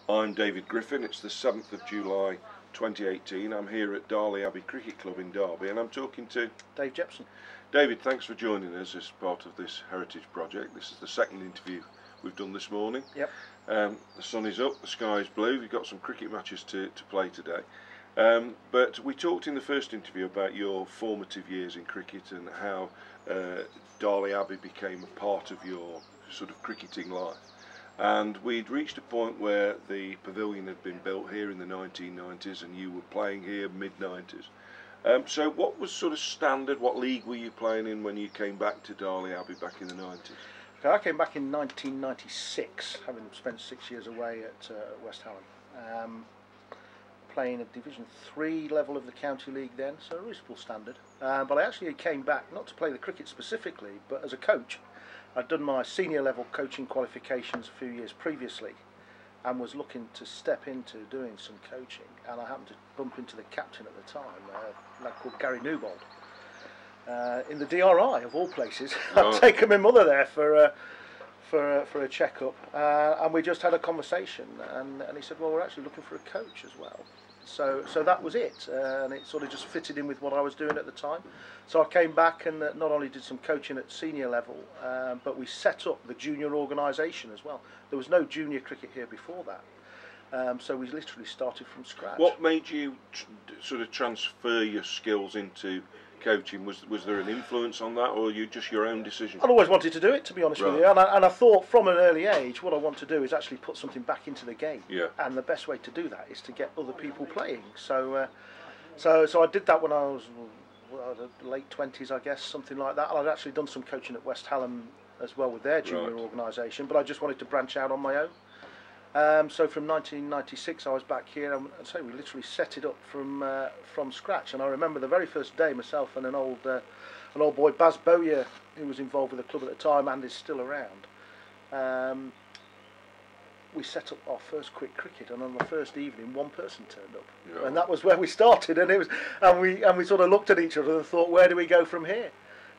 I'm David Griffin. It's the 7th of July 2018. I'm here at Darley Abbey Cricket Club in Derby and I'm talking to Dave Jepson. David, thanks for joining us as part of this heritage project. This is the second interview we've done this morning. Yep. The sun is up, the sky is blue, we've got some cricket matches to play today. But we talked in the first interview about your formative years in cricket and how Darley Abbey became a part of your sort of cricketing life. And we'd reached a point where the pavilion had been built here in the 1990s and you were playing here mid-90s. So what was sort of standard, what league were you playing in when you came back to Darley Abbey back in the 90s? Okay, I came back in 1996, having spent 6 years away at West Hallam. Playing at Division 3 level of the County League then, so a reasonable standard. But I actually came back not to play the cricket specifically, but as a coach. I'd done my senior level coaching qualifications a few years previously and was looking to step into doing some coaching, and I happened to bump into the captain at the time, a lad called Gary Newbold, in the DRI of all places. I'd taken my mother there for a check-up, and we just had a conversation, and he said, well, we're actually looking for a coach as well. So that was it, and it sort of just fitted in with what I was doing at the time. So I came back and not only did some coaching at senior level, but we set up the junior organisation as well. There was no junior cricket here before that, so we literally started from scratch. What made you sort of transfer your skills into coaching? Was there an influence on that, or you just your own decision? I'd always wanted to do it, to be honest with you, and I thought from an early age what I want to do is actually put something back into the game. Yeah. And the best way to do that is to get other people playing. So I did that when I was late 20s, I guess, something like that. And I'd actually done some coaching at West Hallam as well with their junior organisation, but I just wanted to branch out on my own. So from 1996 I was back here, and so we literally set it up from scratch. And I remember the very first day, myself and an old boy, Baz Bowyer, who was involved with the club at the time and is still around. We set up our first quick cricket, and on the first evening, one person turned up, and that was where we started. And we sort of looked at each other and thought, where do we go from here?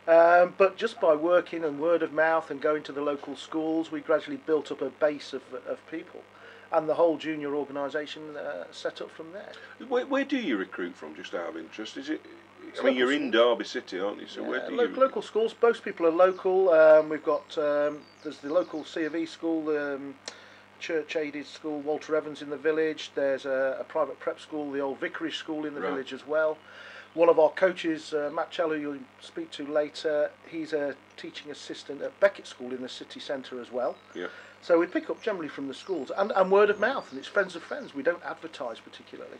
But just by working and word of mouth and going to the local schools, we gradually built up a base of people, and the whole junior organisation set up from there. Where do you recruit from, just out of interest? Is it? I mean, you're in Derby City, aren't you? So where do you? Local schools. Most people are local. We've got there's the local C of E school, church-aided school, Walter Evans in the village. There's a private prep school, the old vicarage school in the village as well. One of our coaches, Matt Chell, who you'll speak to later, he's a teaching assistant at Beckett School in the city centre as well. Yeah. So we pick up generally from the schools and word of mouth, and it's friends of friends. We don't advertise particularly.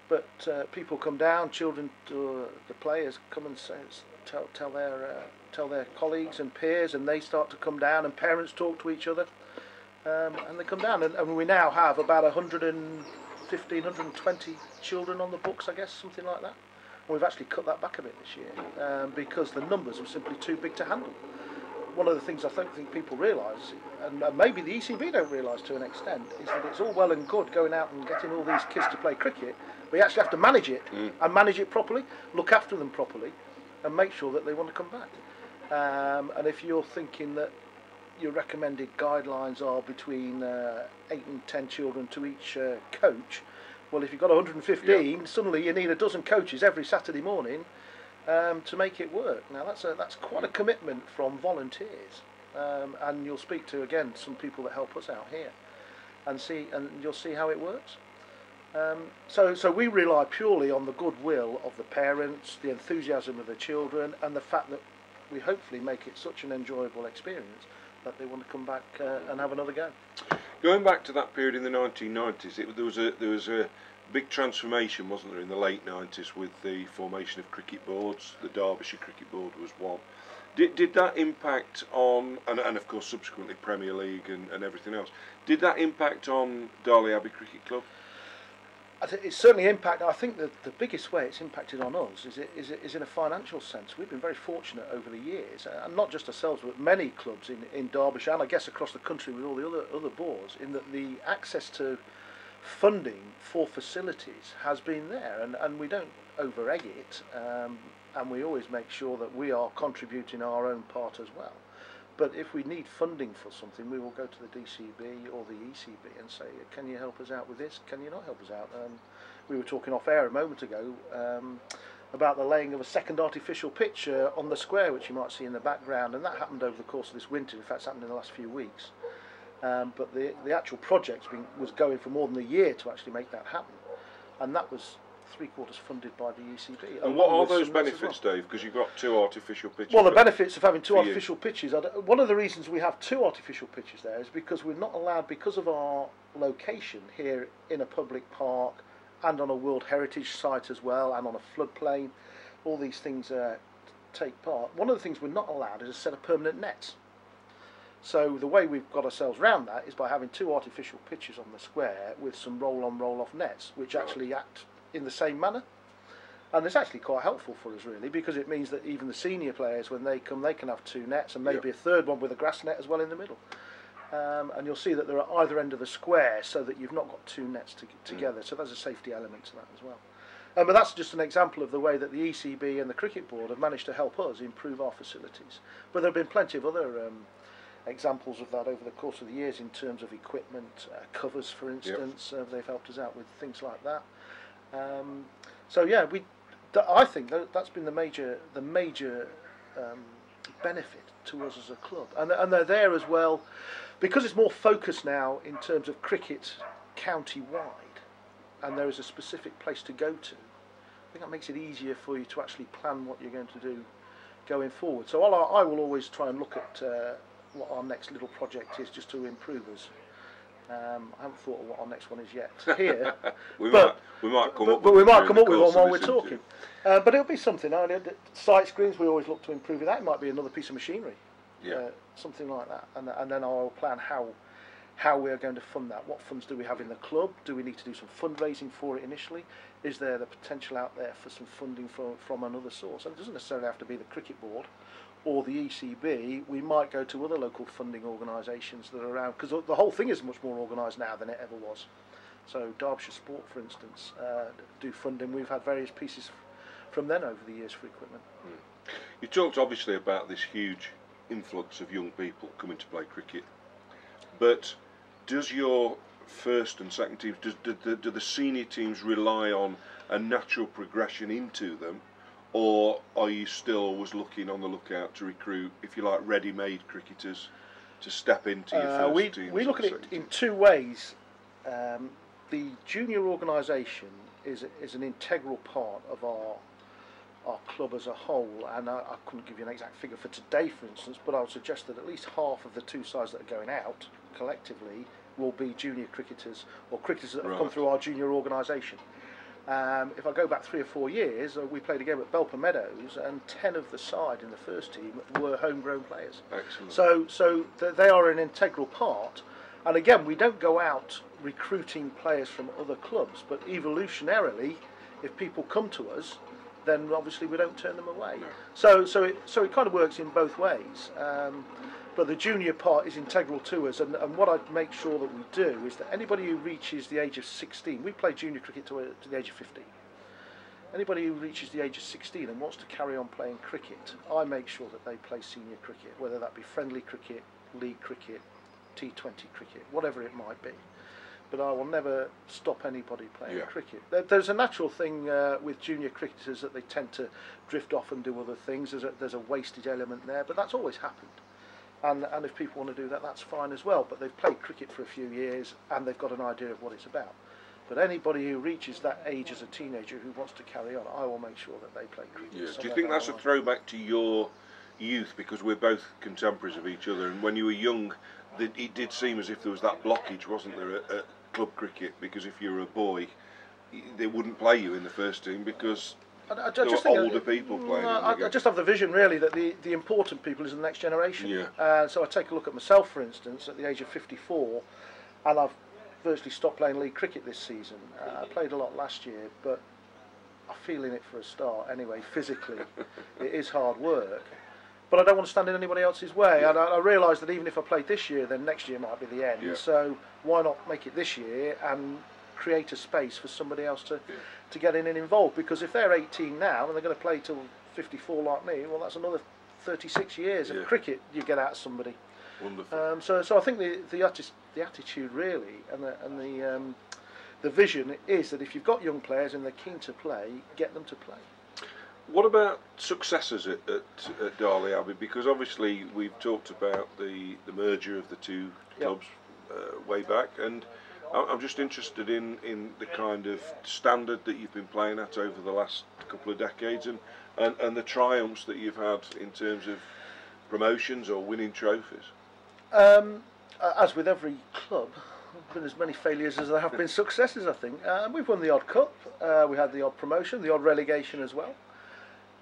But people come down, children, the players come and tell their colleagues and peers, and they start to come down, and parents talk to each other, and they come down, and we now have about 115, 120 children on the books, I guess, something like that. And we've actually cut that back a bit this year because the numbers were simply too big to handle. One of the things I don't think people realise, and maybe the ECB don't realise to an extent, is that it's all well and good going out and getting all these kids to play cricket, but you actually have to manage it, and manage it properly, look after them properly, and make sure that they want to come back. And if you're thinking that your recommended guidelines are between 8 and 10 children to each coach, well, if you've got 115, suddenly you need a dozen coaches every Saturday morning to make it work. Now that's quite a commitment from volunteers, and you'll speak to again some people that help us out here, and you'll see how it works. So we rely purely on the goodwill of the parents, the enthusiasm of the children, and the fact that we hopefully make it such an enjoyable experience that they want to come back and have another go. Going back to that period in the 1990s, there was a big transformation, wasn't there, in the late 90s with the formation of cricket boards. The Derbyshire Cricket Board was one. Did that impact on, and of course subsequently Premier League and everything else, did that impact on Darley Abbey Cricket Club? It's certainly impacted. I think that the biggest way it's impacted on us is in a financial sense. We've been very fortunate over the years, and not just ourselves, but many clubs in Derbyshire and I guess across the country with all the other boards, in that the access to funding for facilities has been there, and we don't over-egg it, and we always make sure that we are contributing our own part as well. But if we need funding for something, we will go to the DCB or the ECB and say, can you help us out with this? Can you not help us out? We were talking off air a moment ago about the laying of a second artificial pitch on the square, which you might see in the background, and that happened over the course of this winter. In fact, it's happened in the last few weeks. But the actual project was going for more than a year to actually make that happen, and that was 3/4 funded by the ECB. And what are those benefits, Dave? Because you've got 2 artificial pitches. Well, the benefits of having 2 artificial pitches, one of the reasons we have 2 artificial pitches there is because we're not allowed, because of our location here in a public park and on a World Heritage Site as well, and on a floodplain, all these things take part. One of the things we're not allowed is a set of permanent nets. So the way we've got ourselves around that is by having 2 artificial pitches on the square with some roll-on, roll-off nets, which actually act in the same manner. And it's actually quite helpful for us, really, because it means that even the senior players, when they come, they can have 2 nets and maybe a third one with a grass net as well in the middle. And you'll see that they're at either end of the square, so that you've not got 2 nets together. So there's a safety element to that as well. But that's just an example of the way that the ECB and the Cricket Board have managed to help us improve our facilities. But there have been plenty of other examples of that over the course of the years in terms of equipment, covers, for instance. They've helped us out with things like that. So yeah, I think that's been the major benefit to us as a club, and they're there as well because it's more focused now in terms of cricket county-wide, and there is a specific place to go to. I think that makes it easier for you to actually plan what you're going to do going forward. So I will always try and look at what our next little project is, just to improve us. I haven't thought of what our next one is yet here. we might come up with one while we're talking. But it'll be something. Sight screens, we always look to improve it. That might be another piece of machinery, something like that. And then I'll plan how we are going to fund that. What funds do we have in the club? Do we need to do some fundraising for it initially? Is there the potential out there for some funding from another source? And it doesn't necessarily have to be the Cricket Board or the ECB. We might go to other local funding organisations that are around, because the whole thing is much more organised now than it ever was. So Derbyshire Sport, for instance, do funding. We've had various pieces from them over the years for equipment. You talked obviously about this huge influx of young people coming to play cricket, but does your first and second teams, do the senior teams rely on a natural progression into them, or are you still always looking on the lookout to recruit, if you like, ready-made cricketers to step into your first teams? We look at it in 2 ways. The junior organisation is an integral part of our club as a whole, and I couldn't give you an exact figure for today, for instance, but I would suggest that at least half of the 2 sides that are going out collectively will be junior cricketers, or cricketers that have come through our junior organisation. If I go back 3 or 4 years, we played a game at Belper Meadows, and 10 of the side in the first team were homegrown players. Excellent. So they are an integral part. And again, we don't go out recruiting players from other clubs, but evolutionarily, if people come to us, then obviously we don't turn them away. No. So it kind of works in both ways. But the junior part is integral to us, and what I make sure that we do is that anybody who reaches the age of 16, we play junior cricket to the age of 15. Anybody who reaches the age of 16 and wants to carry on playing cricket, I make sure that they play senior cricket, whether that be friendly cricket, league cricket, T20 cricket, whatever it might be. But I will never stop anybody playing cricket. There's a natural thing with junior cricketers that they tend to drift off and do other things. There's a wastage element there, but that's always happened. And if people want to do that, that's fine as well. But they've played cricket for a few years and they've got an idea of what it's about. But anybody who reaches that age as a teenager who wants to carry on, I will make sure that they play cricket. Yeah. Do you think that's a throwback to your youth? Because we're both contemporaries of each other, and when you were young, it did seem as if there was that blockage, wasn't there, at club cricket? Because if you were a boy, they wouldn't play you in the first team because there were older people playing. I just have the vision, really, that the important people is the next generation. Yeah. So I take a look at myself, for instance, at the age of 54, and I've virtually stopped playing league cricket this season. I played a lot last year, but I'm feeling it for a start anyway, physically. It is hard work. But I don't want to stand in anybody else's way. And I realise that even if I played this year, then next year might be the end. Yeah. So why not make it this year and create a space for somebody else to get in and involved? Because if they're 18 now and they're going to play till 54 like me, well, that's another 36 years of cricket you get out of somebody. Wonderful. So I think the attitude really and the vision is that if you've got young players and they're keen to play, get them to play. What about successes at Darley Abbey? Because obviously we've talked about the merger of the two clubs way back, and I'm just interested in the kind of standard that you've been playing at over the last couple of decades, and the triumphs that you've had in terms of promotions or winning trophies. As with every club, there have been as many failures as there have been successes, I think. We've won the odd cup, we had the odd promotion, the odd relegation as well.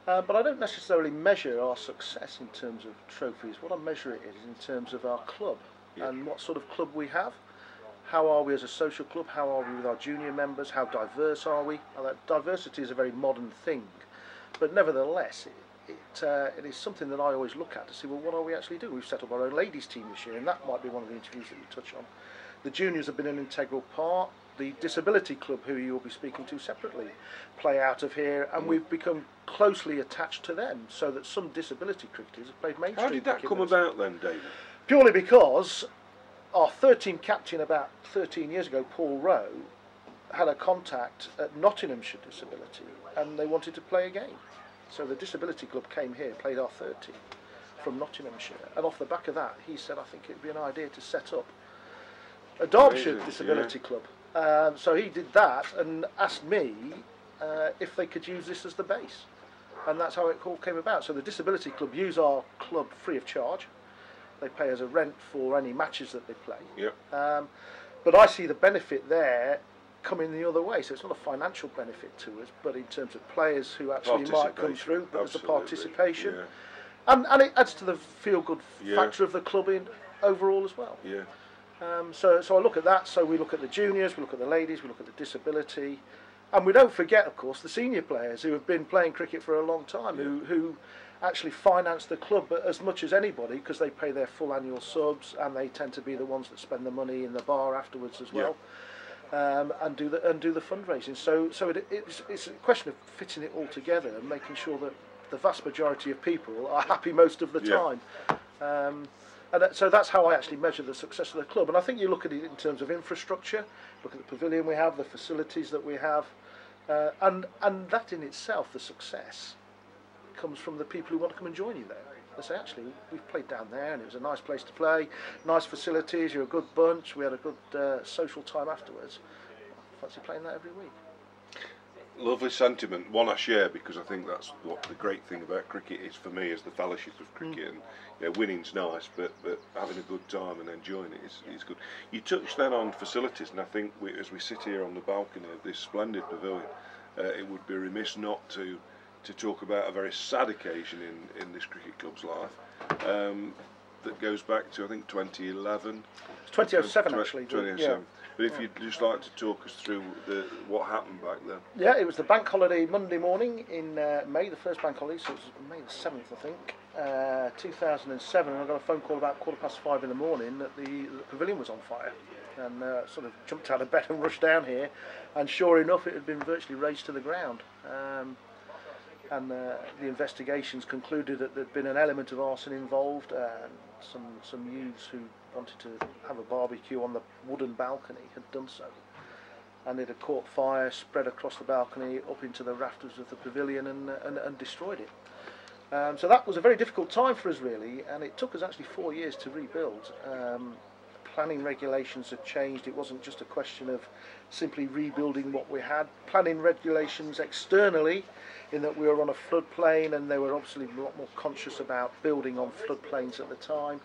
But I don't necessarily measure our success in terms of trophies. What I measure it is in terms of our club and what sort of club we have. How are we as a social club? How are we with our junior members? How diverse are we? Diversity is a very modern thing, but nevertheless, it is something that I always look at to see, well, what are we actually doing? We've set up our own ladies team this year, and that might be one of the interviews that you touch on. The juniors have been an integral part. The disability club, who you'll be speaking to separately, play out of here, and we've become closely attached to them, so that some disability cricketers have played mainstream. How did that come about then, David? Purely because our third-team captain about 13 years ago, Paul Rowe, had a contact at Nottinghamshire Disability, and they wanted to play a game. So the disability club came here, played our third team from Nottinghamshire, and off the back of that, he said, I think it would be an idea to set up a Derbyshire disability club. So he did that and asked me if they could use this as the base, and that's how it all came about. So the disability club use our club free of charge. They pay us a rent for any matches that they play. Yep. But I see the benefit there coming the other way. So it's not a financial benefit to us, but in terms of players who actually might come through, but there's a participation. Yeah. And it adds to the feel-good factor of the club in overall as well. Yeah. So I look at that. So we look at the juniors, we look at the ladies, we look at the disability, and we don't forget, of course, the senior players who have been playing cricket for a long time, who actually finance the club as much as anybody, because they pay their full annual subs, and they tend to be the ones that spend the money in the bar afterwards as well, and do the fundraising. So it's a question of fitting it all together and making sure that the vast majority of people are happy most of the time. So that's how I actually measure the success of the club. And I think you look at it in terms of infrastructure, look at the pavilion we have, the facilities that we have, and that in itself, the success, comes from the people who want to come and join you there. They say, actually, we've played down there and it was a nice place to play, nice facilities, you're a good bunch, we had a good social time afterwards. I fancy playing that every week. Lovely sentiment, one I share, because I think that's what the great thing about cricket is for me, is the fellowship of cricket. And winning's nice, but having a good time and enjoying it is good. You touched then on facilities, and I think as we sit here on the balcony of this splendid pavilion, it would be remiss not to talk about a very sad occasion in this cricket club's life, that goes back to, I think, 2011. It's 2007 actually. 2007. But if you'd just like to talk us through what happened back then. Yeah, it was the bank holiday Monday morning in May, the first bank holiday, so it was May the 7th, I think, 2007, and I got a phone call about 5:15 in the morning that the pavilion was on fire. And sort of jumped out of bed and rushed down here, and sure enough, it had been virtually razed to the ground. And the investigations concluded that there'd been an element of arson involved, and some youths who wanted to have a barbecue on the wooden balcony had done so, and it had caught fire, spread across the balcony up into the rafters of the pavilion, and destroyed it. So that was a very difficult time for us, really, and it took us actually 4 years to rebuild. Planning regulations had changed. It wasn't just a question of simply rebuilding what we had. Planning regulations externally, in that we were on a floodplain, and they were obviously a lot more conscious about building on floodplains at the time.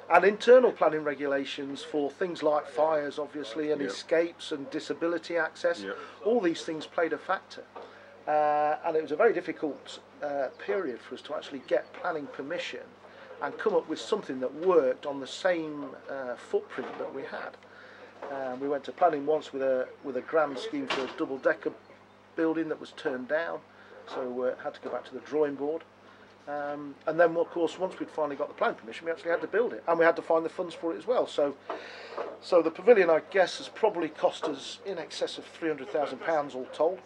And internal planning regulations for things like fires, obviously, and escapes and disability access. All these things played a factor. And it was a very difficult period for us to actually get planning permission and come up with something that worked on the same footprint that we had. We went to planning once with a grand scheme for a double-decker building that was turned down, so had to go back to the drawing board. And then, of course, once we'd finally got the planning permission, we actually had to build it, and we had to find the funds for it as well. So the pavilion, I guess, has probably cost us in excess of £300,000 all told.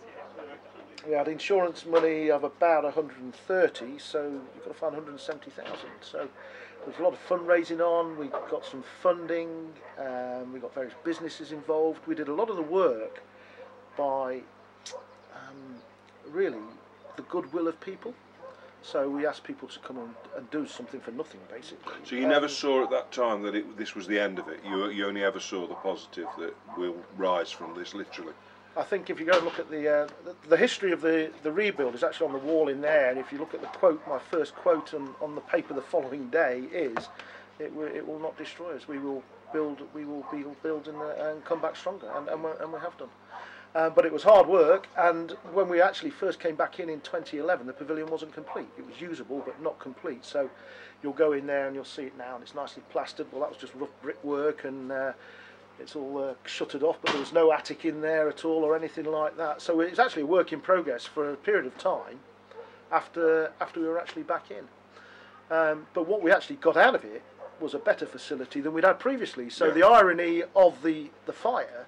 We had insurance money of about 130, so you've got to find 170,000. So there's a lot of fundraising on. We got some funding. We got various businesses involved. We did a lot of the work by really the goodwill of people. So we asked people to come and do something for nothing, basically. So you never saw at that time that this was the end of it? You only ever saw the positive that will rise from this, literally? I think if you go and look at the history of the rebuild is actually on the wall in there, and if you look at the quote, my first quote on the paper the following day is, it will not destroy us. We will build and come back stronger, and we have done. But it was hard work, and when we actually first came back in 2011, the pavilion wasn't complete. It was usable, but not complete. So you'll go in there and you'll see it now, and it's nicely plastered. Well, that was just rough brickwork, and it's all shuttered off, but there was no attic in there at all or anything like that. So it's actually a work in progress for a period of time after we were actually back in. But what we actually got out of it was a better facility than we'd had previously. So the irony of the fire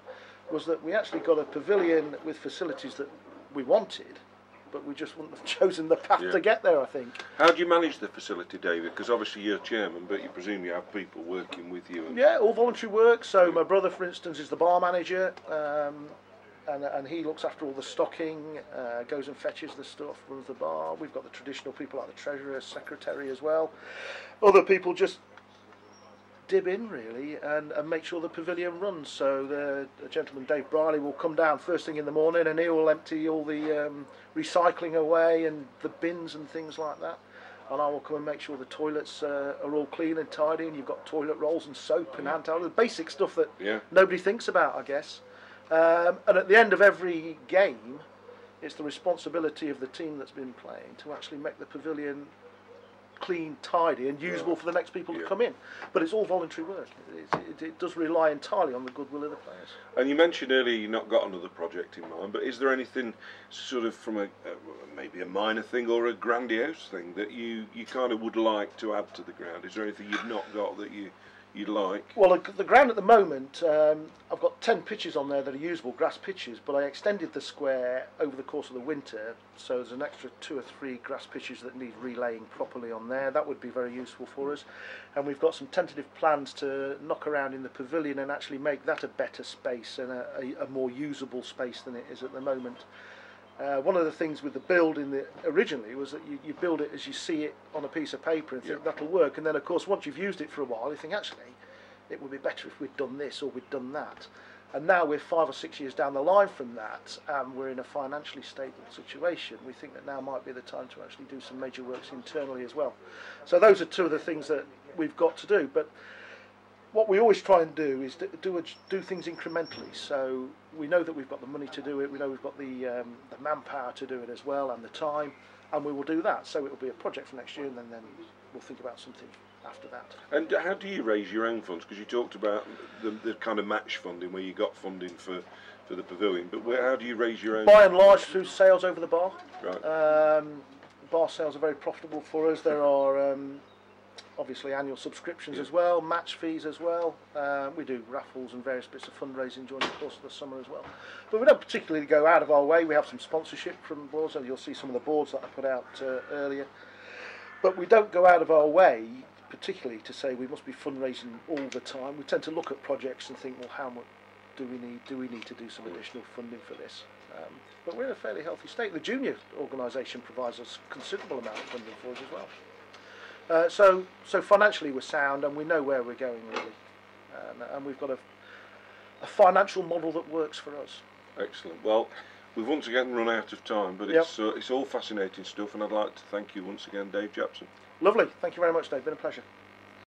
was that we actually got a pavilion with facilities that we wanted, but we just wouldn't have chosen the path to get there, I think. How do you manage the facility, David? Because obviously you're chairman, but you presume you have people working with you. Yeah, all voluntary work. So my brother, for instance, is the bar manager, and he looks after all the stocking, goes and fetches the stuff, runs the bar. We've got the traditional people like the treasurer, secretary as well. Other people just dib in really and make sure the pavilion runs. So the gentleman Dave Brierley will come down first thing in the morning, and he will empty all the recycling away and the bins and things like that, and I will come and make sure the toilets are all clean and tidy, and you've got toilet rolls and soap and hand towels, the basic stuff that nobody thinks about, I guess. And at the end of every game, it's the responsibility of the team that's been playing to actually make the pavilion clean, tidy and usable for the next people to come in. But it's all voluntary work. It does rely entirely on the goodwill of the players. And you mentioned earlier you've not got another project in mind, but is there anything sort of from maybe a minor thing or a grandiose thing that you kind of would like to add to the ground? Is there anything you've not got that you'd like? Well, the ground at the moment, I've got 10 pitches on there that are usable, grass pitches, but I extended the square over the course of the winter, so there's an extra 2 or 3 grass pitches that need relaying properly on there. That would be very useful for us. And we've got some tentative plans to knock around in the pavilion and actually make that a better space and a more usable space than it is at the moment. One of the things with the build originally was that you build it as you see it on a piece of paper and think that'll work, and then of course once you've used it for a while you think actually it would be better if we'd done this or we'd done that. And now we're 5 or 6 years down the line from that, and we're in a financially stable situation. We think that now might be the time to actually do some major works internally as well. So those are 2 of the things that we've got to do. But what we always try and do is do things incrementally. So we know that we've got the money to do it, we know we've got the manpower to do it as well, and the time, and we will do that. So it will be a project for next year, and then we'll think about something after that. And how do you raise your own funds? Because you talked about the kind of match funding where you got funding for the pavilion, but how do you raise your own? By and large through sales over the bar. Right. Bar sales are very profitable for us. There are obviously annual subscriptions as well, match fees as well. We do raffles and various bits of fundraising during the course of the summer as well. But we don't particularly go out of our way. We have some sponsorship from boards, and you'll see some of the boards that I put out earlier. But we don't go out of our way particularly to say we must be fundraising all the time. We tend to look at projects and think, well, how much do we need? Do we need to do some additional funding for this? But we're in a fairly healthy state. The junior organisation provides us a considerable amount of funding for us as well. So financially we're sound, and we know where we're going really, and we've got a financial model that works for us. Excellent. Well, we've once again run out of time, but it's all fascinating stuff, and I'd like to thank you once again, Dave Jepson. Lovely. Thank you very much, Dave. Been a pleasure.